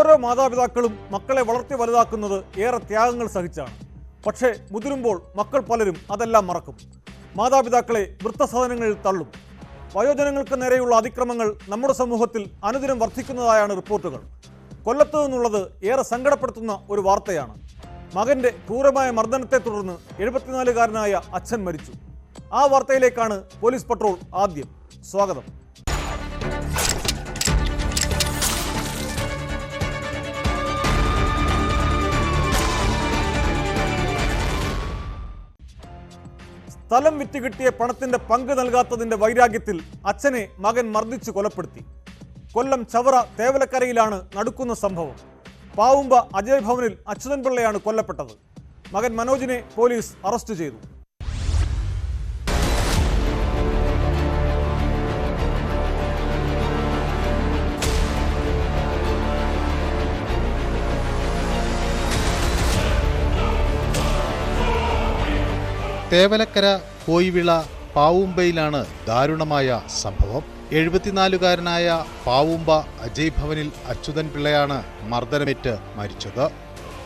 ഓരോ മാതാപിതാക്കളും മക്കളെ വളർത്തി വലുതാക്കുന്നത് ഏറെ ത്യാഗങ്ങൾ സഹിച്ചാണ്. പക്ഷേ മുതിരുമ്പോൾ മക്കൾ പലരും അതെല്ലാം മറക്കും. മാതാപിതാക്കളെ വൃദ്ധസദനങ്ങളിൽ തള്ളും. വയോജനങ്ങൾക്ക് നേരെയുള്ള അതിക്രമങ്ങൾ നമ്മുടെ സമൂഹത്തിൽ അനുദിനം വർദ്ധിക്കുന്നതായാണ് റിപ്പോർട്ടുകൾ. കൊല്ലത്ത് നിന്നുള്ളത് ഏറെ സങ്കടപ്പെടുത്തുന്ന ഒരു വാർത്തയാണ്. മകന്റെ ക്രൂരമായ മർദ്ദനത്തെ തുടർന്ന് 74-കാരനായ അച്ഛൻ മരിച്ചു. ആ വാർത്തയിലേക്കാണ് പോലീസ് പട്രോൾ ആദ്യം. സ്വാഗതം. സ്ഥലം വിറ്റ് കിട്ടിയ പണത്തിന്റെ പങ്ക് നൽകാത്തതിന്റെ വൈരാഗ്യത്തിൽ അച്ഛനെ മകൻ മർദ്ദിച്ചു കൊലപ്പെടുത്തി. കൊല്ലം ചവറ തേവലക്കരയിലാണ് നടക്കുന്ന സംഭവം. പാവുമ്പ അജയ് ഭവനിൽ അച്യുതൻ പിള്ളയാണ് കൊല്ലപ്പെട്ടത്. മകൻ മനോജിനെ പോലീസ് അറസ്റ്റ് ചെയ്തു. തേവലക്കര കോയിവിള പാവുമ്പയിലാണ് ദാരുണമായ സംഭവം. 74-കാരനായ പാവുമ്പ അജയ് ഭവനിൽ അച്യുതൻ പിള്ളയാണ് മർദ്ദനമേറ്റ് മരിച്ചത്.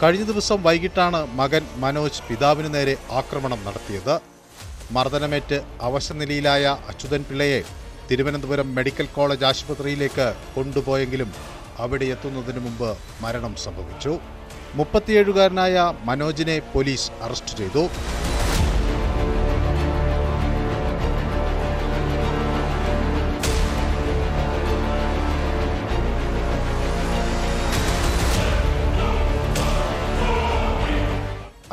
കഴിഞ്ഞ ദിവസം വൈകിട്ടാണ് മകൻ മനോജ് പിതാവിനു നേരെ ആക്രമണം നടത്തിയത്. മർദ്ദനമേറ്റ് അവശനിലയിലായ അച്യുതൻ പിള്ളയെ തിരുവനന്തപുരം മെഡിക്കൽ കോളേജ് ആശുപത്രിയിലേക്ക് കൊണ്ടുപോയെങ്കിലും അവിടെ എത്തുന്നതിന് മുമ്പ് മരണം സംഭവിച്ചു. 37-കാരനായ മനോജിനെ പോലീസ് അറസ്റ്റ് ചെയ്തു.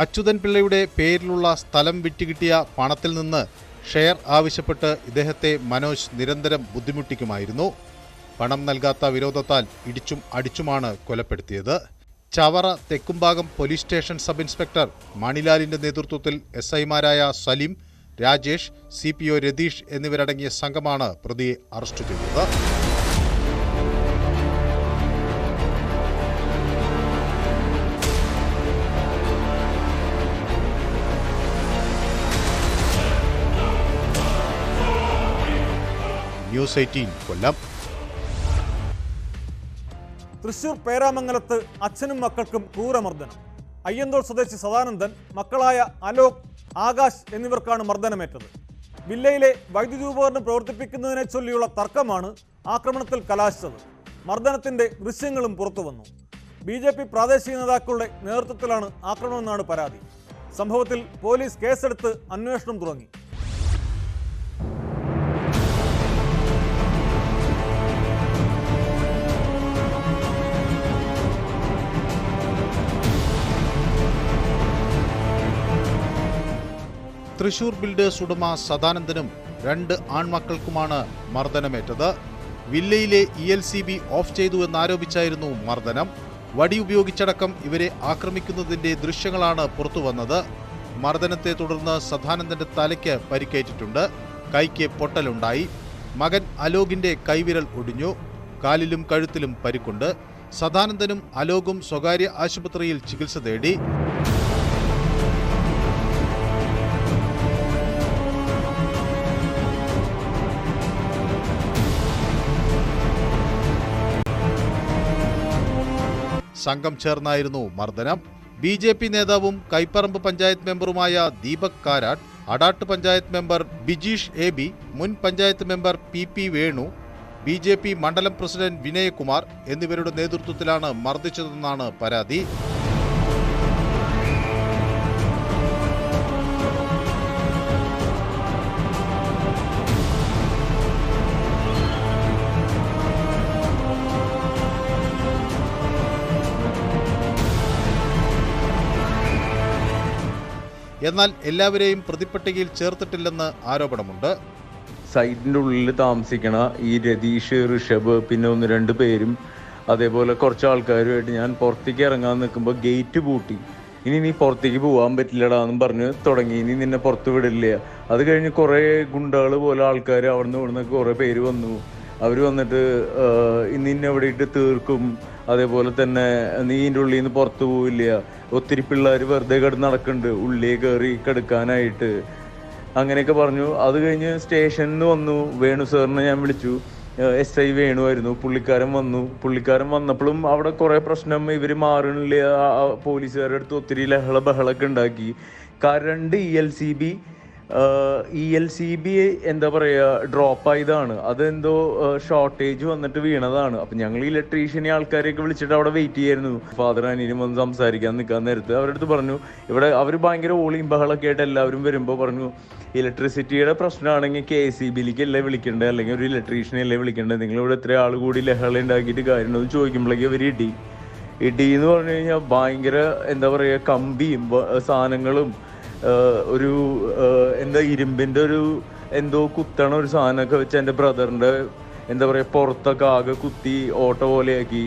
അച്യുതൻ പിള്ളയുടെ പേരിലുള്ള സ്ഥലം വിറ്റുകിട്ടിയ പണത്തിൽ നിന്ന് ഷെയർ ആവശ്യപ്പെട്ട് ഇദ്ദേഹത്തെ മനോജ് നിരന്തരം ബുദ്ധിമുട്ടിക്കുമായിരുന്നു. പണം നൽകാത്ത വിരോധത്താൽ ഇടിച്ചും അടിച്ചുമാണ് കൊലപ്പെടുത്തിയത്. Chavara Thekkumbhagam police station sub inspector മണിലാലിന്റെ നേതൃത്വത്തിൽ SI-മാരായ സലീം, രാജേഷ്, CPO രതീഷ് എന്നിവരടങ്ങിയ സംഘമാണ് പ്രതിയെ അറസ്റ്റ് ചെയ്തത്. ന്യൂസ് 18 കൊല്ലം. തൃശൂർ പേരാമംഗലത്ത് അച്ഛനും മക്കൾക്കും ക്രൂരമർദ്ദനം. അയ്യന്തോൾ സ്വദേശി സദാനന്ദൻ, മക്കളായ അലോക്, ആകാശ് എന്നിവർക്കാണ് മർദ്ദനമേറ്റത്. വില്ലയിലെ വൈദ്യുതി ഉപകരണം പ്രവർത്തിപ്പിക്കുന്നതിനെ ചൊല്ലിയുള്ള തർക്കമാണ് ആക്രമണത്തിൽ കലാശിച്ചത്. മർദ്ദനത്തിന്റെ ദൃശ്യങ്ങളും പുറത്തുവന്നു. BJP പ്രാദേശിക നേതാക്കളുടെ നേതൃത്വത്തിലാണ് ആക്രമണമെന്നാണ് പരാതി. സംഭവത്തിൽ പോലീസ് കേസെടുത്ത് അന്വേഷണം തുടങ്ങി. തൃശൂർ ബിൽഡേഴ്സ് ഉടമ സദാനന്ദനും 2 ആൺമക്കൾക്കുമാണ് മർദ്ദനമേറ്റത്. വില്ലയിലെ ELCB ഓഫ് ചെയ്തു എന്നാരോപിച്ചായിരുന്നു മർദ്ദനം. വടി ഉപയോഗിച്ചടക്കം ഇവരെ ആക്രമിക്കുന്നതിന്റെ ദൃശ്യങ്ങളാണ് പുറത്തുവന്നത്. മർദ്ദനത്തെ തുടർന്ന് സദാനന്ദന്റെ തലയ്ക്ക് പരിക്കേറ്റിട്ടുണ്ട്. കൈക്ക് പൊട്ടലുണ്ടായി. മകൻ അലോകിന്റെ കൈവിരൽ ഒടിഞ്ഞു. കാലിലും കഴുത്തിലും പരിക്കുണ്ട്. സദാനന്ദനും അലോകും സ്വകാര്യ ആശുപത്രിയിൽ ചികിത്സ തേടി. സംഘം ചേർന്നായിരുന്നു മർദ്ദനം. BJP നേതാവും കൈപ്പറമ്പ് പഞ്ചായത്ത് മെമ്പറുമായ ദീപക് കാരാട്ട്, അടാട്ട് പഞ്ചായത്ത് മെമ്പർ ബിജീഷ് AB, മുൻ panchayat member PP Venu, BJP മണ്ഡലം പ്രസിഡന്റ് വിനയകുമാർ എന്നിവരുടെ നേതൃത്വത്തിലാണ് മർദ്ദിച്ചതെന്നാണ് പരാതി. എന്നാൽ എല്ലാവരെയും പ്രതിപ്പട്ടികയിൽ ചേർത്തിട്ടില്ലെന്ന് ആരോപണമുണ്ട്. സൈറ്റിൻ്റെ ഉള്ളിൽ താമസിക്കണ ഈ രതീഷ്, ഋഷഭ്, പിന്നെ 1-2 പേരും അതേപോലെ കുറച്ച് ആൾക്കാരുമായിട്ട് ഞാൻ പുറത്തേക്ക് ഇറങ്ങാൻ നിൽക്കുമ്പോൾ ഗേറ്റ് പൂട്ടി. ഇനി നീ പുറത്തേക്ക് പോകാൻ പറ്റില്ലടാന്നും പറഞ്ഞ് തുടങ്ങി. ഇനി നിന്നെ പുറത്ത് വിടില്ല. അത് കഴിഞ്ഞ് കുറേ ഗുണ്ടകൾ പോലെ ആൾക്കാർ അവിടുന്ന് ഇവിടുന്നൊക്കെ കുറേ പേര് വന്നു. അവർ വന്നിട്ട് നിന്നെ അവിടെ ഇട്ട് തീർക്കും, അതേപോലെ തന്നെ നീ ഇതിൻ്റെ ഉള്ളിൽ നിന്ന് പുറത്തു പോവില്ല, ഒത്തിരി പിള്ളേർ വെറുതെ കിടന്ന് നടക്കുന്നുണ്ട് ഉള്ളിൽ കയറി കിടക്കാനായിട്ട്, അങ്ങനെയൊക്കെ പറഞ്ഞു. അത് കഴിഞ്ഞ് സ്റ്റേഷനിൽ നിന്ന് വന്നു. വേണു സാറിനെ ഞാൻ വിളിച്ചു. SI വേണുമായിരുന്നു. പുള്ളിക്കാരൻ വന്നപ്പോഴും അവിടെ കുറെ പ്രശ്നം, ഇവർ മാറണില്ല, പോലീസുകാരുടെ അടുത്ത് ഒത്തിരി ബഹളൊക്കെ ഉണ്ടാക്കി. കറണ്ട് ELCB എന്താ പറയുക ഡ്രോപ്പ് ആയതാണ്. അതെന്തോ ഷോർട്ടേജ് വന്നിട്ട് വീണതാണ്. അപ്പം ഞങ്ങൾ ഇലക്ട്രീഷ്യനെ ആൾക്കാരെയൊക്കെ വിളിച്ചിട്ട് അവിടെ വെയിറ്റ് ചെയ്യായിരുന്നു. ഫാദർ അനിയനും വന്ന് സംസാരിക്കാൻ നിൽക്കാൻ നേരത്ത് അവരുടെ അടുത്ത് പറഞ്ഞു, ഇവിടെ അവർ ഭയങ്കര ഓളിയും ബഹളൊക്കെ ആയിട്ട് എല്ലാവരും വരുമ്പോൾ പറഞ്ഞു, ഇലക്ട്രിസിറ്റിയുടെ പ്രശ്നമാണെങ്കിൽ KCBയിലേക്ക് അല്ലേ വിളിക്കേണ്ടത്, അല്ലെങ്കിൽ ഒരു ഇലക്ട്രീഷ്യനെ അല്ലേ വിളിക്കേണ്ടത്, നിങ്ങളിവിടെ എത്ര ആൾ കൂടി ലഹള ഉണ്ടാക്കിയിട്ട് കാര്യമുണ്ടെന്ന് ചോദിക്കുമ്പോഴേക്കും അവർ ഇടി എന്ന് പറഞ്ഞു കഴിഞ്ഞാൽ ഭയങ്കര എന്താ പറയുക കമ്പിയും സാധനങ്ങളും ഒരു എന്താ ഇരുമ്പിന്റെ ഒരു എന്തോ കുത്തണ ഒരു സാധനമൊക്കെ വെച്ച് എൻ്റെ ബ്രദറിന്റെ എന്താ പറയുക പുറത്തൊക്കെ ആകെ കുത്തി ഓട്ട പോലെയാക്കി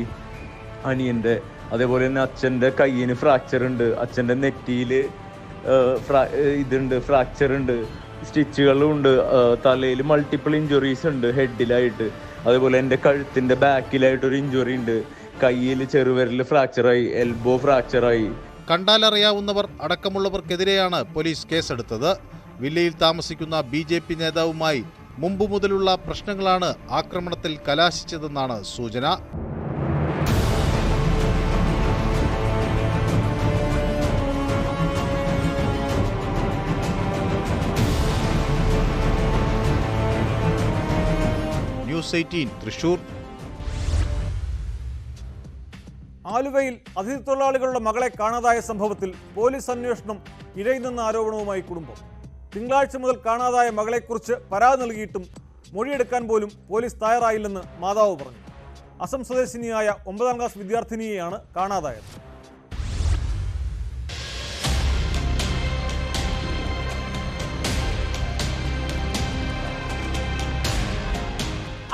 അനിയന്റെ. അതേപോലെ തന്നെ അച്ഛൻ്റെ കയ്യിന് ഫ്രാക്ചർ ഉണ്ട്, അച്ഛൻ്റെ നെറ്റിയിൽ ഫ്രാക്ചർ ഉണ്ട്, സ്റ്റിച്ചുകളും ഉണ്ട്, തലയിൽ മൾട്ടിപ്പിൾ ഇഞ്ചുറീസ് ഉണ്ട് ഹെഡിലായിട്ട്. അതേപോലെ എൻ്റെ കഴുത്തിൻ്റെ ബാക്കിലായിട്ടൊരു ഇഞ്ചുറി ഉണ്ട്, കയ്യിൽ ചെറുവിരൽ ഫ്രാക്ചറായി, എൽബോ ഫ്രാക്ചറായി. കണ്ടാലറിയാവുന്നവർ അടക്കമുള്ളവർക്കെതിരെയാണ് പോലീസ് കേസെടുത്തത്. വില്ലയിൽ താമസിക്കുന്ന BJP നേതാവുമായി മുമ്പ് മുതലുള്ള പ്രശ്നങ്ങളാണ് ആക്രമണത്തിൽ കലാശിച്ചതെന്നാണ് സൂചന. ന്യൂസ് 18 തൃശൂർ. ആലുവയിൽ അതിഥി തൊഴിലാളികളുടെ മകളെ കാണാതായ സംഭവത്തിൽ പോലീസ് അന്വേഷണം ഇഴയുന്ന ആരോപണവുമായി കുടുംബം. തിങ്കളാഴ്ച മുതൽ കാണാതായ മകളെക്കുറിച്ച് പരാതി നൽകിയിട്ടും മൊഴിയെടുക്കാൻ പോലും പോലീസ് തയ്യാറായില്ലെന്ന് മാതാവ് പറഞ്ഞു. അസം സ്വദേശിനിയായ 9ാം ക്ലാസ് വിദ്യാർത്ഥിനിയെയാണ് കാണാതായത്.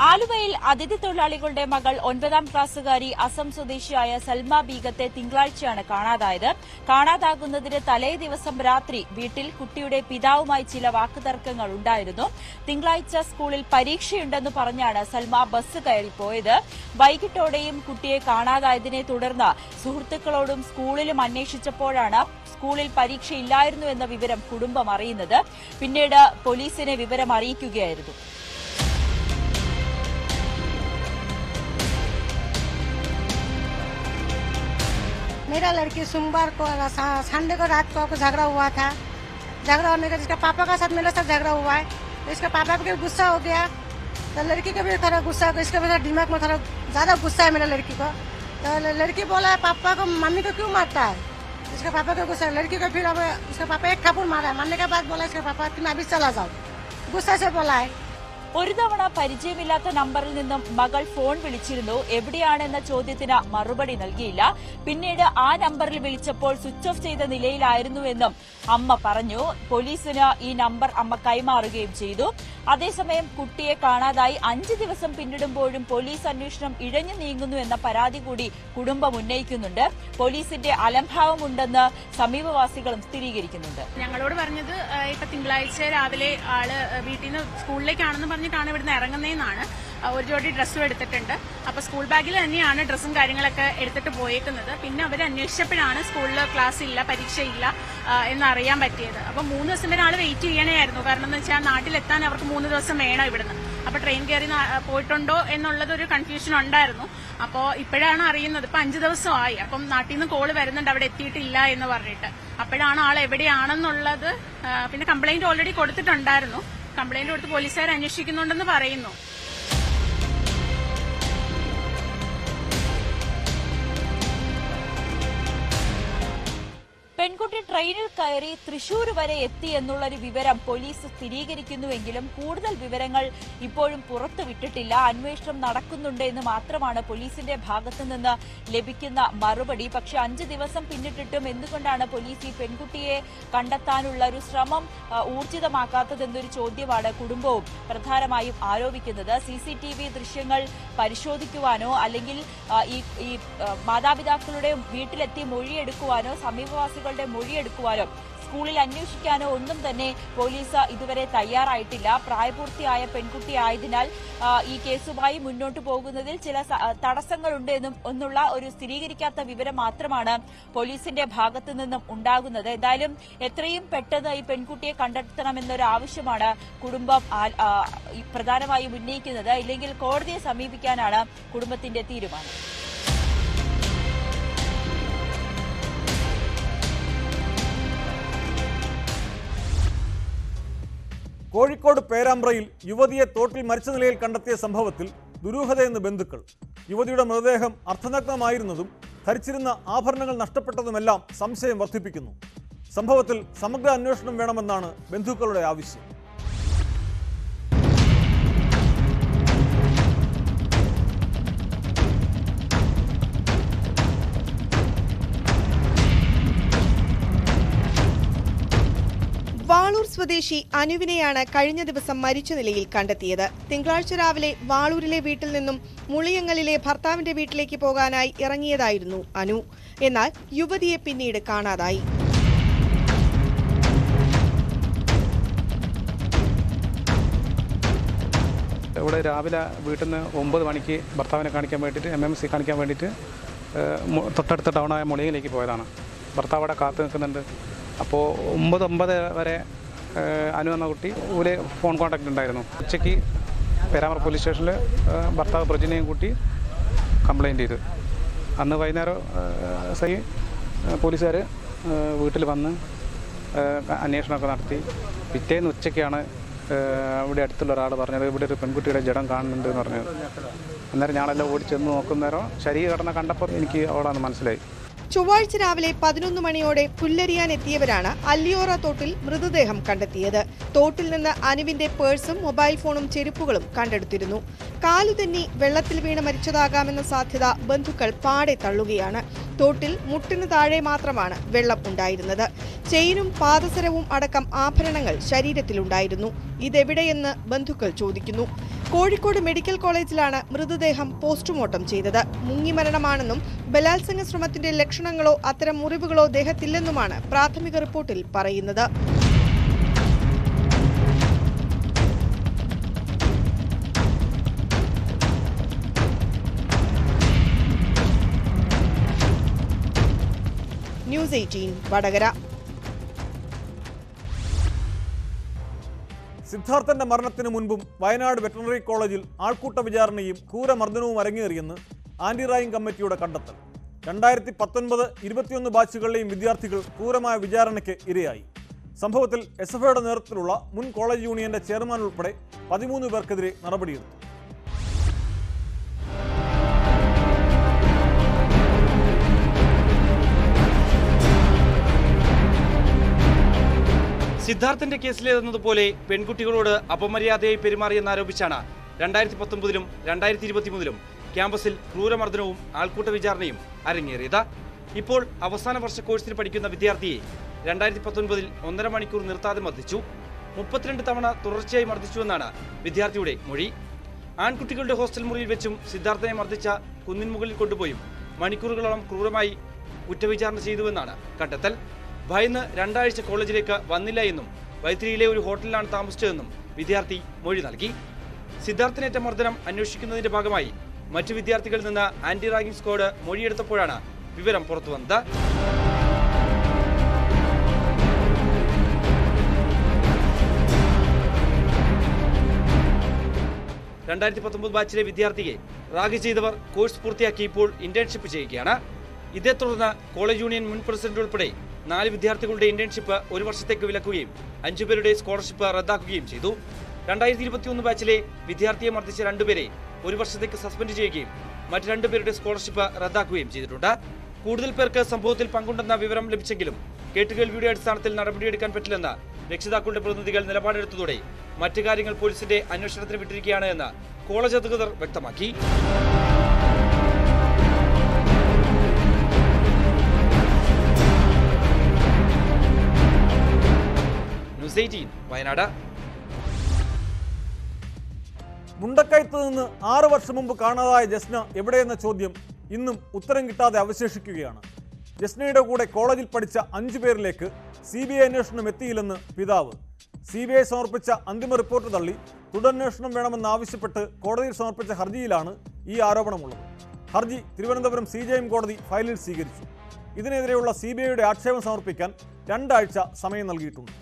ആലുവയിൽ അതിഥി തൊഴിലാളികളുടെ മകൾ 9ാം ക്ലാസ്സുകാരി അസം സ്വദേശിയായ സൽമ ബീഗത്തെ തിങ്കളാഴ്ചയാണ് കാണാതായത്. കാണാതാകുന്നതിന് തലേ ദിവസം രാത്രി വീട്ടിൽ കുട്ടിയുടെ പിതാവുമായി ചില വാക്കുതർക്കങ്ങൾ ഉണ്ടായിരുന്നു. തിങ്കളാഴ്ച സ്കൂളിൽ പരീക്ഷയുണ്ടെന്ന് പറഞ്ഞാണ് സൽമ ബസ് കയറിപ്പോയത്. വൈകിട്ടോടെയും കുട്ടിയെ കാണാതായതിനെ തുടർന്ന് സുഹൃത്തുക്കളോടും സ്കൂളിലും അന്വേഷിച്ചപ്പോഴാണ് സ്കൂളിൽ പരീക്ഷയില്ലായിരുന്നു എന്ന വിവരം കുടുംബം അറിയുന്നത്. പിന്നീട് പോലീസിനെ വിവരം അറിയിക്കുകയായിരുന്നു. मेरा लड़की सोमवार को संडे को रात को झगड़ा हुआ था। झगड़ा होने का जिसका पापा का साथ मेरे साथ झगड़ा हुआ है, तो इसका पापा भी गुस्सा हो गया, तो लड़की का भी थोड़ा गुस्सा, इसका भी दिमाग में थोड़ा ज़्यादा गुस्सा है मेरा लड़की को। तो लड़की बोला है पापा को मम्मी को क्यों मारता है, इसका पापा को गुस्सा है। लड़की को फिर अब उसका पापा एक थप्पड़ मारा है, मारने के बाद बोला इसका पापा तुम अभी चला जाओ, गुस्सा से बोला है। ഒരു തവണ പരിചയമില്ലാത്ത നമ്പറിൽ നിന്നും മകൾ ഫോൺ വിളിച്ചിരുന്നു. എവിടെയാണെന്ന ചോദ്യത്തിന് മറുപടി നൽകിയില്ല. പിന്നീട് ആ നമ്പറിൽ വിളിച്ചപ്പോൾ സ്വിച്ച് ഓഫ് ചെയ്ത നിലയിലായിരുന്നുവെന്നും അമ്മ പറഞ്ഞു. പോലീസിന് ഈ നമ്പർ അമ്മ കൈമാറുകയും ചെയ്തു. അതേസമയം കുട്ടിയെ കാണാതായി 5 ദിവസം പിന്നിടുമ്പോഴും പോലീസ് അന്വേഷണം ഇഴഞ്ഞു നീങ്ങുന്നു എന്ന പരാതി കൂടി കുടുംബം ഉന്നയിക്കുന്നുണ്ട്. പോലീസിന്റെ അലംഭാവമുണ്ടെന്ന് സമീപവാസികളും സ്ഥിരീകരിക്കുന്നുണ്ട്. ഞങ്ങളോട് പറഞ്ഞത് ഇപ്പൊ തിങ്കളാഴ്ച രാവിലെ ആള് വീട്ടിൽ നിന്ന് സ്കൂളിലേക്കാണെന്ന് പറഞ്ഞിട്ടാണ് ഇവിടുന്ന് ഇറങ്ങുന്നതെന്നാണ്. ഒരു ജോഡി ഡ്രസ്സും എടുത്തിട്ടുണ്ട്. അപ്പൊ സ്കൂൾ ബാഗിൽ തന്നെയാണ് ഡ്രസ്സും കാര്യങ്ങളൊക്കെ എടുത്തിട്ട് പോയേക്കുന്നത്. പിന്നെ അവർ അന്വേഷിച്ചപ്പോഴാണ് സ്കൂളിൽ ക്ലാസ് ഇല്ല, പരീക്ഷയില്ല എന്നറിയാൻ പറ്റിയത്. അപ്പൊ 3 ദിവസം വരെ ആള് വെയിറ്റ് ചെയ്യണമായിരുന്നു. കാരണം എന്ന് വെച്ചാൽ നാട്ടിലെത്താൻ അവർക്ക് 3 ദിവസം വേണം ഇവിടുന്ന്. അപ്പൊ ട്രെയിൻ കയറി പോയിട്ടുണ്ടോ എന്നുള്ളതൊരു കൺഫ്യൂഷൻ ഉണ്ടായിരുന്നു. അപ്പോൾ ഇപ്പോഴാണ് അറിയുന്നത്. ഇപ്പൊ 5 ദിവസമായി. അപ്പം നാട്ടിൽ നിന്ന് കോള് വരുന്നുണ്ട് അവിടെ എത്തിയിട്ടില്ല എന്ന് പറഞ്ഞിട്ട്. അപ്പോഴാണ് ആൾ എവിടെയാണെന്നുള്ളത്. പിന്നെ കംപ്ലൈന്റ് ഓൾറെഡി കൊടുത്തിട്ടുണ്ടായിരുന്നു. കംപ്ലൈന്റ് കൊടുത്ത് പോലീസുകാർ അന്വേഷിക്കുന്നുണ്ടെന്ന് പറയുന്നു. പെൺകുട്ടി ട്രെയിനിൽ കയറി തൃശൂർ വരെ എത്തി എന്നുള്ളൊരു വിവരം പോലീസ് സ്ഥിരീകരിക്കുന്നുവെങ്കിലും കൂടുതൽ വിവരങ്ങൾ ഇപ്പോഴും പുറത്തുവിട്ടിട്ടില്ല. അന്വേഷണം നടക്കുന്നുണ്ട് എന്ന് മാത്രമാണ് പോലീസിന്റെ ഭാഗത്തുനിന്ന് ലഭിക്കുന്ന മറുപടി. പക്ഷെ 5 ദിവസം പിന്നിട്ടിട്ടും എന്തുകൊണ്ടാണ് പോലീസ് ഈ പെൺകുട്ടിയെ കണ്ടെത്താനുള്ള ഒരു ശ്രമം ഊർജിതമാക്കാത്തതെന്നൊരു ചോദ്യമാണ് കുടുംബവും പ്രധാനമായും ആരോപിക്കുന്നത്. CCTV ദൃശ്യങ്ങൾ പരിശോധിക്കുവാനോ അല്ലെങ്കിൽ ഈ മാതാപിതാക്കളുടെ വീട്ടിലെത്തി മൊഴിയെടുക്കുവാനോ സമീപവാസികൾ മൊഴിയെടുക്കുവാനോ സ്കൂളിൽ അന്വേഷിക്കാനോ ഒന്നും തന്നെ പോലീസ് ഇതുവരെ തയ്യാറായിട്ടില്ല. പ്രായപൂർത്തിയായ പെൺകുട്ടിയായതിനാൽ ഈ കേസുമായി മുന്നോട്ട് പോകുന്നതിൽ ചില തടസ്സങ്ങളുണ്ട് എന്നുള്ള ഒരു സ്ഥിരീകരിക്കാത്ത വിവരം മാത്രമാണ് പോലീസിന്റെ ഭാഗത്തു നിന്നും ഉണ്ടാകുന്നത്. എന്തായാലും എത്രയും പെട്ടെന്ന് ഈ പെൺകുട്ടിയെ കണ്ടെത്തണമെന്നൊരു ആവശ്യമാണ് കുടുംബം പ്രധാനമായും ഉന്നയിക്കുന്നത്. ഇല്ലെങ്കിൽ കോടതിയെ സമീപിക്കാനാണ് കുടുംബത്തിന്റെ തീരുമാനം. കോഴിക്കോട് പേരാമ്പ്രയിൽ യുവതിയെ തോട്ടിൽ മരിച്ച നിലയിൽ കണ്ടെത്തിയ സംഭവത്തിൽ ദുരൂഹതയെന്ന് ബന്ധുക്കൾ. യുവതിയുടെ മൃതദേഹം അർദ്ധനഗ്നമായിരുന്നതും ധരിച്ചിരുന്ന ആഭരണങ്ങൾ നഷ്ടപ്പെട്ടതുമെല്ലാം സംശയം വർദ്ധിപ്പിക്കുന്നു. സംഭവത്തിൽ സമഗ്ര അന്വേഷണം വേണമെന്നാണ് ബന്ധുക്കളുടെ ആവശ്യം. വാളൂർ സ്വദേശി അനുവിനെയാണ് കഴിഞ്ഞ ദിവസം മരിച്ച നിലയിൽ കണ്ടെത്തിയത്. തിങ്കളാഴ്ച രാവിലെ വാളൂരിലെ വീട്ടിൽ നിന്നും മുളിയങ്ങലിലെ ഭർത്താവിന്റെ വീട്ടിലേക്ക് പോകാനായി ഇറങ്ങിയതായിരുന്നു അനു. എന്നാൽ യുവതിയെ പിന്നീട് കാണാതായി. ഇവിടെ രാവിലെ വീട്ടിൽ നിന്ന് 9 മണിക്ക് ഭർത്താവിനെ കാണിക്കാൻ വേണ്ടിയിട്ട് MMC കാണിക്കാൻ വേണ്ടിയിട്ട് തൊട്ടടുത്ത ടൗണായ മുളിയയിലേക്ക് പോയതാണ്. ഭർത്താവ് അവിടെ കാത്തു നിൽക്കുന്നുണ്ട്. അപ്പോൾ 9 വരെ അനു എന്ന കുട്ടി ഒരു ഫോൺ കോൺടാക്റ്റ് ഉണ്ടായിരുന്നു. ഉച്ചയ്ക്ക് പേരാമ്പ്ര പോലീസ് സ്റ്റേഷനിൽ ഭർത്താവ് പ്രജിനെയും കൂട്ടി കംപ്ലയിൻറ്റ് ചെയ്തു. അന്ന് വൈകുന്നേരം പോലീസുകാർ വീട്ടിൽ വന്ന് അന്വേഷണമൊക്കെ നടത്തി. പിറ്റേന്ന് ഉച്ചയ്ക്കാണ് ഇവിടെ അടുത്തുള്ള ഒരാൾ പറഞ്ഞത് ഇവിടെ ഒരു പെൺകുട്ടിയുടെ ജഡം കാണുന്നുണ്ട് എന്ന് പറഞ്ഞത്. അന്നേരം ഞാനെല്ലാം ഓടിച്ചെന്ന് നോക്കുന്നേരം ശരീരഘടന കണ്ടപ്പോൾ എനിക്ക് അവിടെയാണ് മനസ്സിലായി. ചൊവ്വാഴ്ച രാവിലെ 11 മണിയോടെ പുല്ലരിയാൻ എത്തിയവരാണ് അല്ലിയോറ തോട്ടിൽ മൃതദേഹം കണ്ടെത്തിയത്. തോട്ടിൽ നിന്ന് അനുവിന്റെ പേഴ്സും മൊബൈൽ ഫോണും ചെരുപ്പുകളും കണ്ടെടുത്തിരുന്നു. കാലുതന്നി വെള്ളത്തിൽ വീണ് മരിച്ചതാകാമെന്ന സാധ്യത ബന്ധുക്കൾ പാടെ തള്ളുകയാണ്. തോട്ടിൽ മുട്ടിന് താഴെ മാത്രമാണ് വെള്ളം ഉണ്ടായിരുന്നത്. ചെയിനും പാദസരവും അടക്കം ആഭരണങ്ങൾ ശരീരത്തിലുണ്ടായിരുന്നു. ഇതെവിടെയെന്ന് ബന്ധുക്കൾ ചോദിക്കുന്നു. കോഴിക്കോട് മെഡിക്കൽ കോളേജിലാണ് മൃതദേഹം പോസ്റ്റ്മോർട്ടം ചെയ്തത്. മുങ്ങിമരണമാണെന്നും ബലാത്സംഗ ശ്രമത്തിന്റെ ലക്ഷണങ്ങളോ അത്തരം മുറിവുകളോ ദേഹത്തില്ലെന്നുമാണ് പ്രാഥമിക റിപ്പോർട്ടിൽ പറയുന്നത്. ന്യൂസ് 18 വടകര. സിദ്ധാർത്ഥന്റെ മരണത്തിന് മുൻപും വയനാട് വെറ്ററിനറി കോളേജിൽ ആൾക്കൂട്ട വിചാരണയും ക്രൂരമർദ്ദനവും അരങ്ങേറിയെന്ന് ആന്റി റാഗിംഗ് കമ്മിറ്റിയുടെ കണ്ടെത്തൽ. 2019-21 ബാച്ചുകളിലെയും വിദ്യാർത്ഥികൾ ക്രൂരമായ വിചാരണയ്ക്ക് ഇരയായി. സംഭവത്തിൽ SFIയുടെ നേതൃത്വത്തിലുള്ള മുൻ കോളേജ് യൂണിയന്റെ ചെയർമാൻ ഉൾപ്പെടെ 13 പേർക്കെതിരെ നടപടിയെടുത്തു. സിദ്ധാർത്ഥന്റെ കേസിലേതെന്നതുപോലെ പെൺകുട്ടികളോട് അപമര്യാദയായി പെരുമാറിയെന്നാരോപിച്ചാണ് 2019-ലും 2023-ലും ക്യാമ്പസിൽ ക്രൂരമർദ്ദനവും ആൾക്കൂട്ട വിചാരണയും അരങ്ങേറിയത്. ഇപ്പോൾ അവസാന വർഷ കോഴ്സിന് പഠിക്കുന്ന വിദ്യാർത്ഥിയെ 2019-ൽ 1.5 മണിക്കൂർ നിർത്താതെ മർദ്ദിച്ചു. 32 തവണ തുടർച്ചയായി മർദ്ദിച്ചുവെന്നാണ് വിദ്യാർത്ഥിയുടെ മൊഴി. ആൺകുട്ടികളുടെ ഹോസ്റ്റൽ മുറിയിൽ വെച്ചും സിദ്ധാർത്ഥനെ മർദ്ദിച്ച കുന്നിൻ മുകളിൽ കൊണ്ടുപോയും മണിക്കൂറുകളോളം ക്രൂരമായി കുറ്റവിചാരണ ചെയ്തുവെന്നാണ് കണ്ടെത്തൽ. ഭയന്ന് 2 ആഴ്ച കോളേജിലേക്ക് വന്നില്ല എന്നും വൈത്തിരിയിലെ ഒരു ഹോട്ടലിലാണ് താമസിച്ചതെന്നും വിദ്യാർത്ഥി മൊഴി നൽകി. സിദ്ധാർത്ഥനേറ്റ മർദ്ദനം അന്വേഷിക്കുന്നതിന്റെ ഭാഗമായി മറ്റു വിദ്യാർത്ഥികളിൽ നിന്ന് ആന്റി റാഗിംഗ് സ്ക്വാഡ് മൊഴിയെടുത്തപ്പോഴാണ് വിവരം പുറത്തുവന്നത്. ബാച്ചിലെ വിദ്യാർത്ഥിയെ റാഗ് ചെയ്തവർ കോഴ്സ് പൂർത്തിയാക്കി ഇപ്പോൾ ഇന്റേൺഷിപ്പ് ചെയ്യുകയാണ്. ഇതേ തുടർന്ന് കോളേജ് യൂണിയൻ മുൻ പ്രസിഡന്റ് ഉൾപ്പെടെ 4 വിദ്യാർത്ഥികളുടെ ഇന്റേൺഷിപ്പ് 1 വർഷത്തേക്ക് വിലക്കുകയും 5 പേരുടെ സ്കോളർഷിപ്പ് റദ്ദാക്കുകയും ചെയ്തു. 2021 ബാച്ചിലെ വിദ്യാർത്ഥിയെ മർദ്ദിച്ച 2 പേരെ 1 വർഷത്തേക്ക് സസ്പെൻഡ് ചെയ്യുകയും മറ്റ് 2 പേരുടെ സ്കോളർഷിപ്പ് റദ്ദാക്കുകയും ചെയ്തിട്ടുണ്ട്. കൂടുതൽ പേർക്ക് സംഭവത്തിൽ പങ്കുണ്ടെന്ന വിവരം ലഭിച്ചെങ്കിലും കേട്ടുകേൾവിയുടെ അടിസ്ഥാനത്തിൽ നടപടിയെടുക്കാൻ പറ്റില്ലെന്ന് രക്ഷിതാക്കളുടെ പ്രതിനിധികൾ നിലപാടെടുത്തതോടെ മറ്റു കാര്യങ്ങൾ പോലീസിന്റെ അന്വേഷണത്തിന് വിട്ടിരിക്കുകയാണ് എന്ന് കോളേജ് അധികൃതർ വ്യക്തമാക്കി. വയനാട്. മുണ്ടക്കയത്ത് നിന്ന് 6 വർഷം മുമ്പ് കാണാതായ ജസ്ന എവിടെയെന്ന ചോദ്യം ഇന്നും ഉത്തരം കിട്ടാതെ അവശേഷിക്കുകയാണ്. ജസ്നയുടെ കൂടെ കോളേജിൽ പഠിച്ച 5 പേരിലേക്ക് CBI അന്വേഷണം എത്തിയില്ലെന്ന് പിതാവ്. CBI സമർപ്പിച്ച അന്തിമ റിപ്പോർട്ട് തള്ളി തുടരന്വേഷണം വേണമെന്നാവശ്യപ്പെട്ട് കോടതിയിൽ സമർപ്പിച്ച ഹർജിയിലാണ് ഈ ആരോപണമുള്ളത്. ഹർജി തിരുവനന്തപുരം CJM കോടതി ഫയലിൽ സ്വീകരിച്ചു. ഇതിനെതിരെയുള്ള CBIയുടെ ആക്ഷേപം സമർപ്പിക്കാൻ 2 ആഴ്ച സമയം നൽകിയിട്ടുണ്ട്.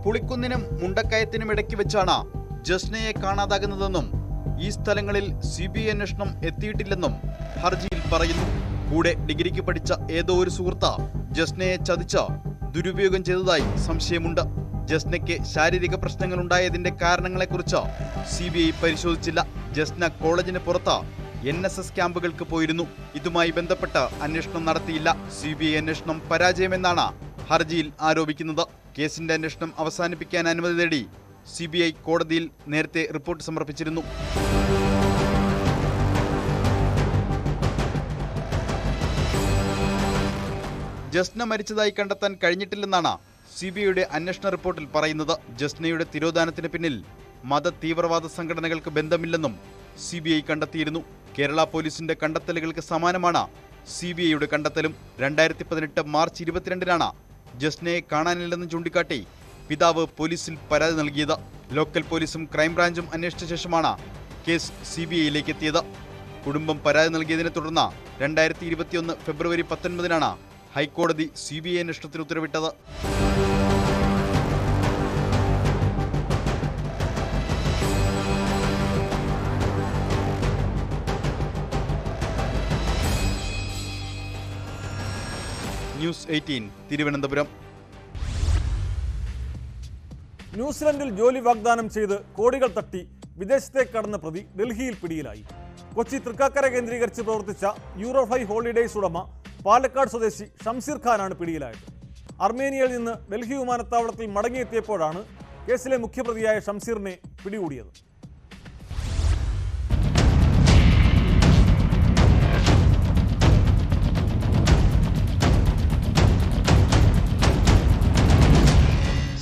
പുളിക്കുന്നിനും മുണ്ടക്കയത്തിനും ഇടയ്ക്ക് വെച്ചാണ് ജസ്നയെ കാണാതാകുന്നതെന്നും ഈ സ്ഥലങ്ങളിൽ CBI അന്വേഷണം എത്തിയിട്ടില്ലെന്നും ഹർജിയിൽ പറയുന്നു. കൂടെ ഡിഗ്രിക്ക് പഠിച്ച ഏതോ ഒരു സുഹൃത്ത് ജസ്നയെ ചതിച്ച് ദുരുപയോഗം ചെയ്തതായി സംശയമുണ്ട്. ജസ്നയ്ക്ക് ശാരീരിക പ്രശ്നങ്ങൾ ഉണ്ടായതിന്റെ കാരണങ്ങളെക്കുറിച്ച് CBI പരിശോധിച്ചില്ല. ജസ്ന കോളേജിന് പുറത്ത് NSS ക്യാമ്പുകൾക്ക് പോയിരുന്നു. ഇതുമായി ബന്ധപ്പെട്ട് അന്വേഷണം നടത്തിയില്ല. CBI അന്വേഷണം പരാജയമെന്നാണ് ഹർജിയിൽ ആരോപിക്കുന്നത്. കേസിന്റെ അന്വേഷണം അവസാനിപ്പിക്കാൻ അനുമതി തേടി CBI കോടതിയിൽ നേരത്തെ റിപ്പോർട്ട് സമർപ്പിച്ചിരുന്നു. ജസ്ന മരിച്ചതായി കണ്ടെത്താൻ കഴിഞ്ഞിട്ടില്ലെന്നാണ് CBIയുടെ അന്വേഷണ റിപ്പോർട്ടിൽ പറയുന്നത്. ജസ്നയുടെ തിരോധാനത്തിന് പിന്നിൽ മത തീവ്രവാദ സംഘടനകൾക്ക് ബന്ധമില്ലെന്നും CBI കണ്ടെത്തിയിരുന്നു. കേരള പോലീസിന്റെ കണ്ടെത്തലുകൾക്ക് സമാനമാണ് CBIയുടെ കണ്ടെത്തലും. 2018 മാർച്ച് 22-നാണ് ജസ്നയെ കാണാനില്ലെന്ന് ചൂണ്ടിക്കാട്ടി പിതാവ് പോലീസിൽ പരാതി നൽകിയത്. ലോക്കൽ പോലീസും ക്രൈംബ്രാഞ്ചും അന്വേഷിച്ച ശേഷമാണ് കേസ് CBIയിലേക്ക് എത്തിയത്. കുടുംബം പരാതി നൽകിയതിനെ തുടർന്ന് 2021 ഫെബ്രുവരി 19-നാണ് ഹൈക്കോടതി CBI അന്വേഷണത്തിന് ഉത്തരവിട്ടത്. ന്യൂസ് 18 തിരുവനന്തപുരം. ന്യൂസിലൻഡിൽ ജോലി വാഗ്ദാനം ചെയ്ത് കോടികൾ തട്ടി വിദേശത്തേക്ക് കടന്ന പ്രതി ഡൽഹിയിൽ പിടിയിലായി. കൊച്ചി തൃക്കാക്കര കേന്ദ്രീകരിച്ച് പ്രവർത്തിച്ച യൂറോഫ്ലൈ ഹോളിഡേയ്സ് ഉടമ പാലക്കാട് സ്വദേശി ഷംസീർ ഖാനാണ് പിടിയിലായത്. അർമേനിയയിൽ നിന്ന് ഡൽഹി വിമാനത്താവളത്തിൽ മടങ്ങിയെത്തിയപ്പോഴാണ് കേസിലെ മുഖ്യപ്രതിയായ ഷംസീറിനെ പിടികൂടിയത്.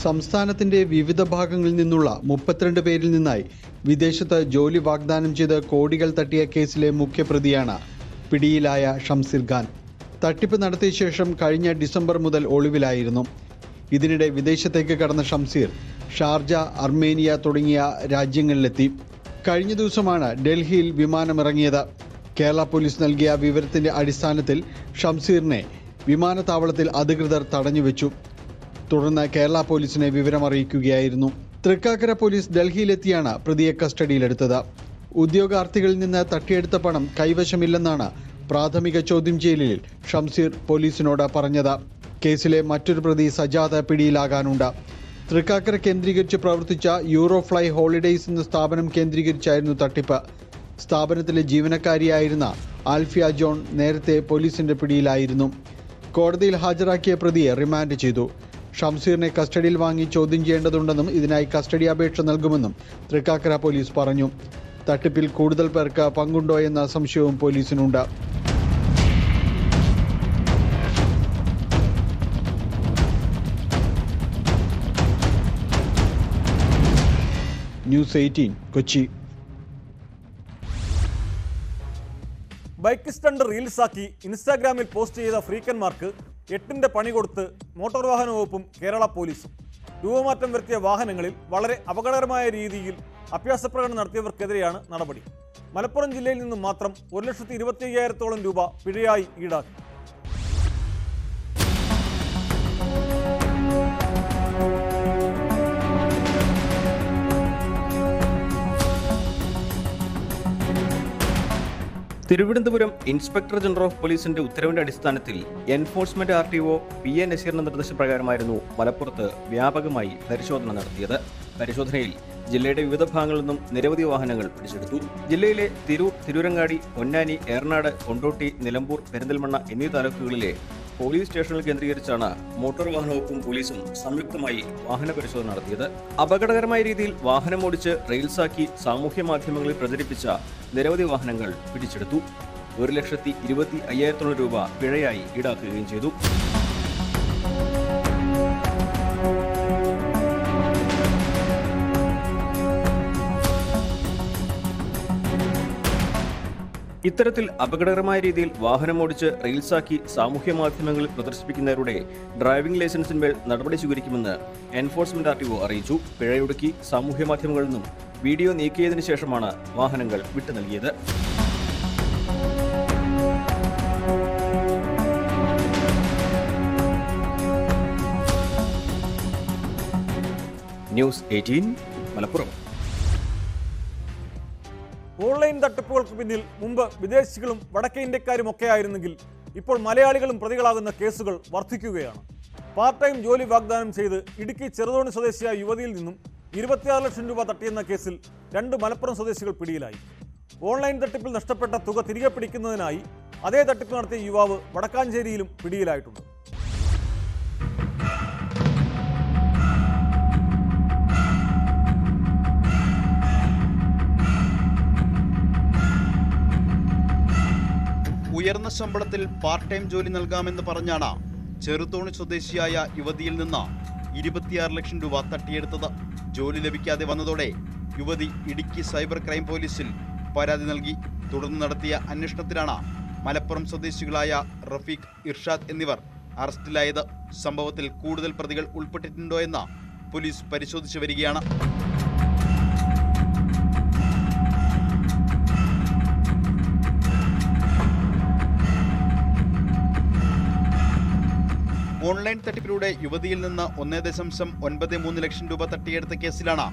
സംസ്ഥാനത്തിന്റെ വിവിധ ഭാഗങ്ങളിൽ നിന്നുള്ള 32 പേരിൽ നിന്നായി വിദേശത്ത് ജോലി വാഗ്ദാനം ചെയ്ത് കോടികൾ തട്ടിയ കേസിലെ മുഖ്യപ്രതിയാണ് പിടിയിലായ ഷംസീർ ഖാൻ. തട്ടിപ്പ് നടത്തിയ ശേഷം കഴിഞ്ഞ ഡിസംബർ മുതൽ ഒളിവിലായിരുന്നു. ഇതിനിടെ വിദേശത്തേക്ക് കടന്ന ഷംസീർ ഷാർജ, അർമേനിയ തുടങ്ങിയ രാജ്യങ്ങളിലെത്തി. കഴിഞ്ഞ ദിവസമാണ് ഡൽഹിയിൽ വിമാനമിറങ്ങിയത്. കേരള പോലീസ് നൽകിയ വിവരത്തിന്റെ അടിസ്ഥാനത്തിൽ ഷംസീറിനെ വിമാനത്താവളത്തിൽ അധികൃതർ തടഞ്ഞുവെച്ചു. തുടർന്ന് കേരള പോലീസിനെ വിവരമറിയിക്കുകയായിരുന്നു. തൃക്കാക്കര പോലീസ് ഡൽഹിയിലെത്തിയാണ് പ്രതിയെ കസ്റ്റഡിയിലെടുത്തത്. ഉദ്യോഗാർത്ഥികളിൽ നിന്ന് തട്ടിയെടുത്ത പണം കൈവശമില്ലെന്നാണ് പ്രാഥമിക ചോദ്യം ചെയ്യലിൽ ഷംസീർ പോലീസിനോട് പറഞ്ഞത്. കേസിലെ മറ്റൊരു പ്രതി സജാദ് പിടിയിലാകാനുണ്ട്. തൃക്കാക്കര കേന്ദ്രീകരിച്ച് പ്രവർത്തിച്ച യൂറോഫ്ലൈ ഹോളിഡേയ്സ് എന്ന സ്ഥാപനം കേന്ദ്രീകരിച്ചായിരുന്നു തട്ടിപ്പ്. സ്ഥാപനത്തിലെ ജീവനക്കാരിയായിരുന്ന ആൽഫിയ ജോൺ നേരത്തെ പോലീസിന്റെ പിടിയിലായിരുന്നു. കോടതിയിൽ ഹാജരാക്കിയ പ്രതിയെ റിമാൻഡ് ചെയ്തു. ഷംസീറിനെ കസ്റ്റഡിയിൽ വാങ്ങി ചോദ്യം ചെയ്യേണ്ടതുണ്ടെന്നും ഇതിനായി കസ്റ്റഡി അപേക്ഷ നൽകുമെന്നും തൃക്കാക്കര പോലീസ് പറഞ്ഞു. തട്ടിപ്പിൽ കൂടുതൽ പേർക്ക് പങ്കുണ്ടോ എന്ന സംശയവും പോലീസിനുണ്ട്. ന്യൂസ് 18 കൊച്ചി. ബൈക്ക് സ്റ്റണ്ട് റീൽസാക്കി ഇൻസ്റ്റാഗ്രാമിൽ പോസ്റ്റ് ചെയ്ത ഫ്രീക്കന്മാർക്ക് 8ന്റെ പണി കൊടുത്ത് മോട്ടോർ വാഹന വകുപ്പും കേരള പോലീസും. രൂപമാറ്റം വരുത്തിയ വാഹനങ്ങളിൽ വളരെ അപകടകരമായ രീതിയിൽ അഭ്യാസപ്രകടനം നടത്തിയവർക്കെതിരെയാണ് നടപടി. മലപ്പുറം ജില്ലയിൽ നിന്നും മാത്രം 1,25,000-ഓളം രൂപ പിഴയായി ഈടാക്കി. തിരുവനന്തപുരം ഇൻസ്പെക്ടർ ജനറൽ ഓഫ് പോലീസിന്റെ ഉത്തരവിന്റെ അടിസ്ഥാനത്തിൽ എൻഫോഴ്സ്മെന്റ് RTO PA നസീറിന്റെ നിർദ്ദേശപ്രകാരമായിരുന്നു മലപ്പുറത്ത് വ്യാപകമായി പരിശോധന നടത്തിയത്. പരിശോധനയിൽ ജില്ലയുടെ വിവിധ ഭാഗങ്ങളിൽ നിന്നും നിരവധി വാഹനങ്ങൾ പിടിച്ചെടുത്തു. ജില്ലയിലെ തിരൂർ, തിരൂരങ്ങാടി, പൊന്നാനി, ഏറനാട്, കൊണ്ടോട്ടി, നിലമ്പൂർ, പെരിന്തൽമണ്ണ എന്നീ താലൂക്കുകളിലെ പോലീസ് സ്റ്റേഷനുകൾ കേന്ദ്രീകരിച്ചാണ് മോട്ടോർ വാഹന വകുപ്പും പോലീസും സംയുക്തമായി വാഹന പരിശോധന നടത്തിയത്. അപകടകരമായ രീതിയിൽ വാഹനമോടിച്ച് റെയിൽസാക്കി സാമൂഹ്യ മാധ്യമങ്ങളിൽ പ്രചരിപ്പിച്ച നിരവധി വാഹനങ്ങൾ പിടിച്ചെടുത്തു. 1,25,000 രൂപ പിഴയായി ഈടാക്കുകയും ചെയ്തു. ഇത്തരത്തിൽ അപകടകരമായ രീതിയിൽ വാഹനമോടിച്ച് റീൽസാക്കി സാമൂഹ്യ മാധ്യമങ്ങളിൽ പ്രദർശിപ്പിക്കുന്നവരുടെ ഡ്രൈവിംഗ് ലൈസൻസിന്മേൽ നടപടി സ്വീകരിക്കുമെന്ന് എൻഫോഴ്സ്മെന്റ് ആർടിഒ അറിയിച്ചു. പിഴയൊടുക്കി സാമൂഹ്യ മാധ്യമങ്ങളിൽ നിന്നും വീഡിയോ നീക്കിയതിനു ശേഷമാണ് വാഹനങ്ങൾ വിട്ടു നൽകിയത്. ന്യൂസ് 18 മലപ്പുറം. ഓൺലൈൻ തട്ടിപ്പുകൾക്ക് പിന്നിൽ മുമ്പ് വിദേശികളും വടക്കേ ഇന്ത്യക്കാരും ഒക്കെ ആയിരുന്നെങ്കിൽ ഇപ്പോൾ മലയാളികളും പ്രതികളാകുന്ന കേസുകൾ വർദ്ധിക്കുകയാണ്. പാർട്ട് ടൈം ജോലി വാഗ്ദാനം ചെയ്ത് ഇടുക്കി ചെറുതോണി സ്വദേശിയായ യുവതിയിൽ നിന്നും 26 ലക്ഷം രൂപ തട്ടിയെന്ന കേസിൽ 2 മലപ്പുറം സ്വദേശികൾ പിടിയിലായി. ഓൺലൈൻ തട്ടിപ്പിൽ നഷ്ടപ്പെട്ട തുക തിരികെ പിടിക്കുന്നതിനായി അതേ തട്ടിപ്പ് നടത്തിയ യുവാവ് വടക്കാഞ്ചേരിയിലും പിടിയിലായിട്ടുണ്ട്. ഉയർന്ന ശമ്പളത്തിൽ പാർട്ട് ടൈം ജോലി നൽകാമെന്ന് പറഞ്ഞാണ് ചെറുതോണി സ്വദേശിയായ യുവതിയിൽ നിന്ന് 26 ലക്ഷം രൂപ തട്ടിയെടുത്തത്. ജോലി ലഭിക്കാതെ വന്നതോടെ യുവതി ഇടുക്കി സൈബർ ക്രൈം പോലീസിൽ പരാതി നൽകി. തുടർന്ന് നടത്തിയ അന്വേഷണത്തിലാണ് മലപ്പുറം സ്വദേശികളായ റഫീഖ്, ഇർഷാദ് എന്നിവർ അറസ്റ്റിലായത്. സംഭവത്തിൽ കൂടുതൽ പ്രതികൾ ഉൾപ്പെട്ടിട്ടുണ്ടോ എന്ന് പോലീസ് പരിശോധിച്ചു വരികയാണ്. ഓൺലൈൻ തട്ടിപ്പിലൂടെ യുവതിയിൽ നിന്ന് 1.93 ലക്ഷം രൂപ തട്ടിയെടുത്ത കേസിലാണ്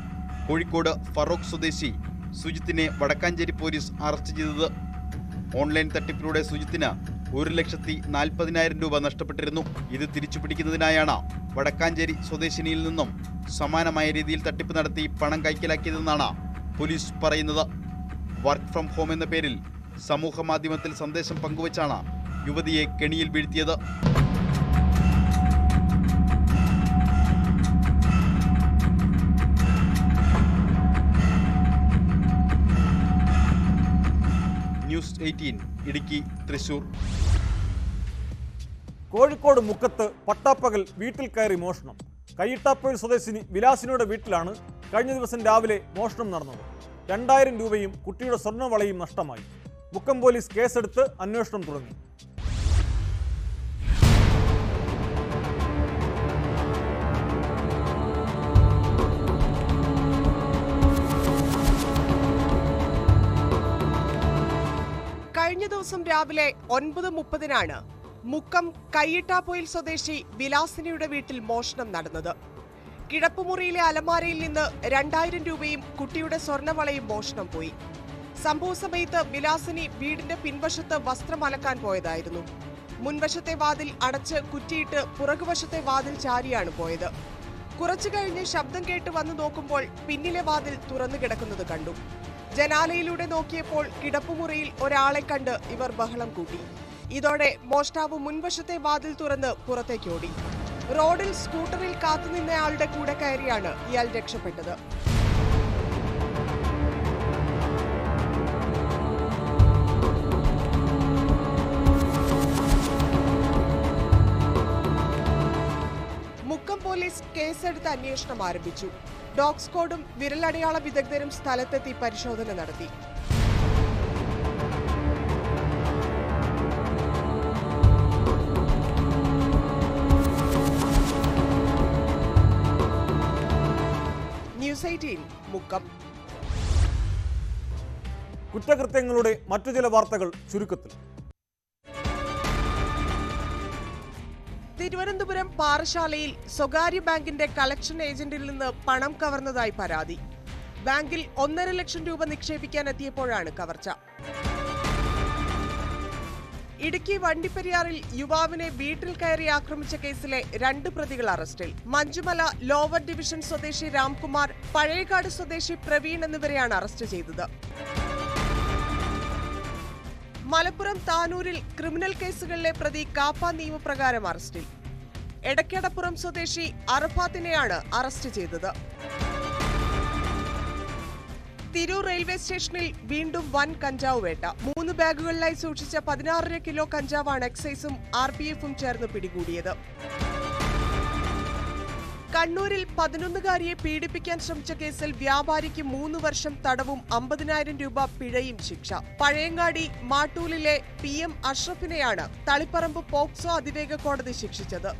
കോഴിക്കോട് ഫറോക്ക് സ്വദേശി സുജിത്തിനെ വടക്കാഞ്ചേരി പോലീസ് അറസ്റ്റ് ചെയ്തത്. ഓൺലൈൻ തട്ടിപ്പിലൂടെ സുജിത്തിന് 1,40,40,000 രൂപ നഷ്ടപ്പെട്ടിരുന്നു. ഇത് തിരിച്ചുപിടിക്കുന്നതിനായാണ് വടക്കാഞ്ചേരി സ്വദേശിനിയിൽ നിന്നും സമാനമായ രീതിയിൽ തട്ടിപ്പ് നടത്തി പണം കൈക്കലാക്കിയതെന്നാണ് പോലീസ് പറയുന്നത്. വർക്ക് ഫ്രം ഹോം എന്ന പേരിൽ സമൂഹ മാധ്യമത്തിൽ സന്ദേശം പങ്കുവച്ചാണ് യുവതിയെ കെണിയിൽ വീഴ്ത്തിയത്. ന്യൂസ് 18 ഇടുക്കി, തൃശൂർ. കോഴിക്കോട് മുക്കത്ത് പട്ടാപ്പകൽ വീട്ടിൽ കയറി മോഷണം. കയ്യിട്ടാപ്പയിൽ സ്വദേശിനി വിലാസിനിയുടെ വീട്ടിലാണ് കഴിഞ്ഞ ദിവസം രാവിലെ മോഷണം നടന്നത്. 2000 രൂപയും കുട്ടിയുടെ സ്വർണ്ണവളയും നഷ്ടമായി. മുക്കം പോലീസ് കേസെടുത്ത് അന്വേഷണം തുടങ്ങി. കഴിഞ്ഞ ദിവസം രാവിലെ 9:30-നാണ് മുക്കം കയ്യിട്ടാപ്പൊയിൽ സ്വദേശി വിലാസിനിയുടെ വീട്ടിൽ മോഷണം നടന്നത്. കിടപ്പുമുറിയിലെ അലമാരയിൽ നിന്ന് 2000 രൂപയും കുട്ടിയുടെ സ്വർണ്ണവളയും മോഷണം പോയി. സംഭവ സമയത്ത് വിലാസിനി വീടിന്റെ പിൻവശത്ത് വസ്ത്രം അലക്കാൻ പോയതായിരുന്നു. മുൻവശത്തെ വാതിൽ അടച്ച് കുറ്റിയിട്ട് പുറകുവശത്തെ വാതിൽ ചാരിയാണ് പോയത്. കുറച്ചു കഴിഞ്ഞ് ശബ്ദം കേട്ട് വന്നു നോക്കുമ്പോൾ പിന്നിലെ വാതിൽ തുറന്നു കിടക്കുന്നത് കണ്ടു. ജനാലയിലൂടെ നോക്കിയപ്പോൾ കിടപ്പുമുറിയിൽ ഒരാളെ കണ്ട് ഇവർ ബഹളം കൂട്ടി. ഇതോടെ മോഷ്ടാവ് മുൻവശത്തെ വാതിൽ തുറന്ന് പുറത്തേക്കോടി. റോഡിൽ സ്കൂട്ടറിൽ കാത്തുനിന്നയാളുടെ കൂടെ കയറിയാണ് ഇയാൾ രക്ഷപ്പെട്ടത്. മുക്കം പോലീസ് കേസെടുത്ത് അന്വേഷണം ആരംഭിച്ചു. ഡോഗ് സ്ക്വാഡും വിരലടയാള വിദഗ്ധരും സ്ഥലത്തെത്തി പരിശോധന നടത്തി. ന്യൂസ് 18 മുക്കം. കുറ്റകൃത്യങ്ങളുടെ മറ്റു ചില വാർത്തകൾ ചുരുക്കത്തിൽ. തിരുവനന്തപുരം പാറശാലയിൽ സ്വകാര്യ ബാങ്കിന്റെ കളക്ഷൻ ഏജന്റിൽ നിന്ന് പണം കവർന്നതായി പരാതി. ബാങ്കിൽ 1.5 ലക്ഷം രൂപ നിക്ഷേപിക്കാൻ എത്തിയപ്പോഴാണ് കവർച്ച. ഇടുക്കി വണ്ടിപ്പെരിയാറിൽ യുവാവിനെ വീട്ടിൽ കയറി ആക്രമിച്ച കേസിലെ 2 പ്രതികൾ അറസ്റ്റിൽ. മഞ്ചുമല ലോവർ ഡിവിഷൻ സ്വദേശി രാംകുമാർ, പഴയകാട് സ്വദേശി പ്രവീൺ എന്നിവരെയാണ് അറസ്റ്റ് ചെയ്തത്. മലപ്പുറം താനൂരിൽ ക്രിമിനൽ കേസുകളിലെ പ്രതി കാപ്പ നിയമപ്രകാരം അറസ്റ്റിൽ. എടക്കടപ്പുറം സ്വദേശി അറഫാത്തിനെയാണ് അറസ്റ്റ് ചെയ്തത്. തിരൂർ റെയിൽവേ സ്റ്റേഷനിൽ വീണ്ടും വൻ കഞ്ചാവ് വേട്ട. 3 ബാഗുകളിലായി സൂക്ഷിച്ച 16.5 കിലോ കഞ്ചാവാണ് എക്സൈസും RPF ചേർന്ന് പിടികൂടിയത്. കണ്ണൂരിൽ 11കാരിയെ പീഡിപ്പിക്കാൻ ശ്രമിച്ച കേസിൽ വ്യാപാരിക്ക് 3 വർഷം തടവും 50,000 രൂപ പിഴയും ശിക്ഷ. പഴയങ്ങാടി മാട്ടൂലിലെ PM അഷ്റഫിനെയാണ് തളിപ്പറമ്പ് പോക്സോ അതിവേഗ കോടതി ശിക്ഷിച്ചത്.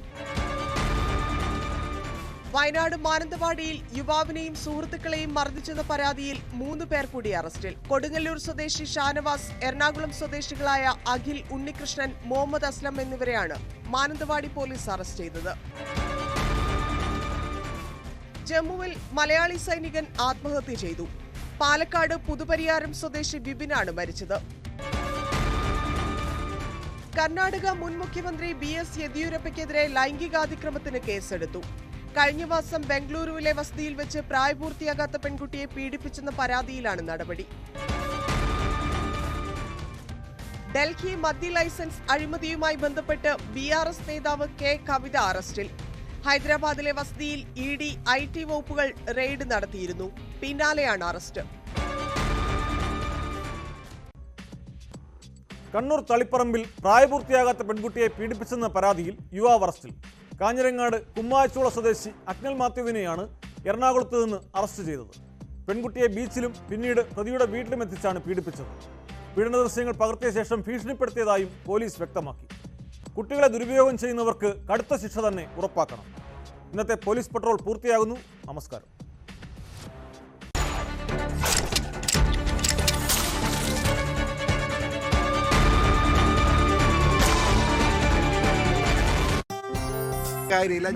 വയനാട് മാനന്തവാടിയിൽ യുവാവിനെയും സുഹൃത്തുക്കളെയും മർദ്ദിച്ചെന്ന പരാതിയിൽ 3 പേർ കൂടി അറസ്റ്റിൽ. കൊടുങ്ങല്ലൂർ സ്വദേശി ഷാനവാസ്, എറണാകുളം സ്വദേശികളായ അഖിൽ, ഉണ്ണികൃഷ്ണൻ, മുഹമ്മദ് അസ്ലം എന്നിവരെയാണ് മാനന്തവാടി പോലീസ് അറസ്റ്റ് ചെയ്തത്. ജമ്മുവിൽ മലയാളി സൈനികൻ ആത്മഹത്യ ചെയ്തു. പാലക്കാട് പുതുപരിയാരം സ്വദേശി ബിബിനാണ് മരിച്ചത്. കർണാടക മുൻ മുഖ്യമന്ത്രി BS യെദ്യൂരപ്പയ്ക്കെതിരെ ലൈംഗികാതിക്രമത്തിന് കേസെടുത്തു. കഴിഞ്ഞ മാസം ബംഗളൂരുവിലെ വസതിയിൽ വെച്ച് പ്രായപൂർത്തിയാകാത്ത പെൺകുട്ടിയെ പീഡിപ്പിച്ചെന്ന പരാതിയിലാണ് നടപടി. ഡൽഹി മദ്യ ലൈസൻസ് അഴിമതിയുമായി ബന്ധപ്പെട്ട് BRS നേതാവ് K കവിത അറസ്റ്റിൽ. ഹൈദരാബാദിലെ വസതിയിൽ ED, IT വകുപ്പുകൾ റെയ്ഡ് നടത്തിയിരുന്നു. പിന്നാലെയാണ് അറസ്റ്റ്. കണ്ണൂർ തളിപ്പറമ്പിൽ പ്രായപൂർത്തിയാകാത്ത പെൺകുട്ടിയെ പീഡിപ്പിച്ചെന്ന പരാതിയിൽ യുവാവ് അറസ്റ്റിൽ. കാഞ്ഞിരങ്ങാട് കുമ്മായച്ചോള സ്വദേശി അക്നൽ മാത്യുവിനെയാണ് എറണാകുളത്ത് നിന്ന് അറസ്റ്റ് ചെയ്തത്. പെൺകുട്ടിയെ ബീച്ചിലും പിന്നീട് പ്രതിയുടെ വീട്ടിലും എത്തിച്ചാണ് പീഡിപ്പിച്ചത്. പീഡന ദൃശ്യങ്ങൾ പകർത്തിയ ശേഷം ഭീഷണിപ്പെടുത്തിയതായും പോലീസ് വ്യക്തമാക്കി. കുട്ടികളെ ദുരുപയോഗം ചെയ്യുന്നവർക്ക് കടുത്ത ശിക്ഷ തന്നെ ഉറപ്പാക്കണം. ഇന്നത്തെ പോലീസ് പട്രോൾ പൂർത്തിയാകുന്നു. നമസ്കാരം. കാര്യമില്ല.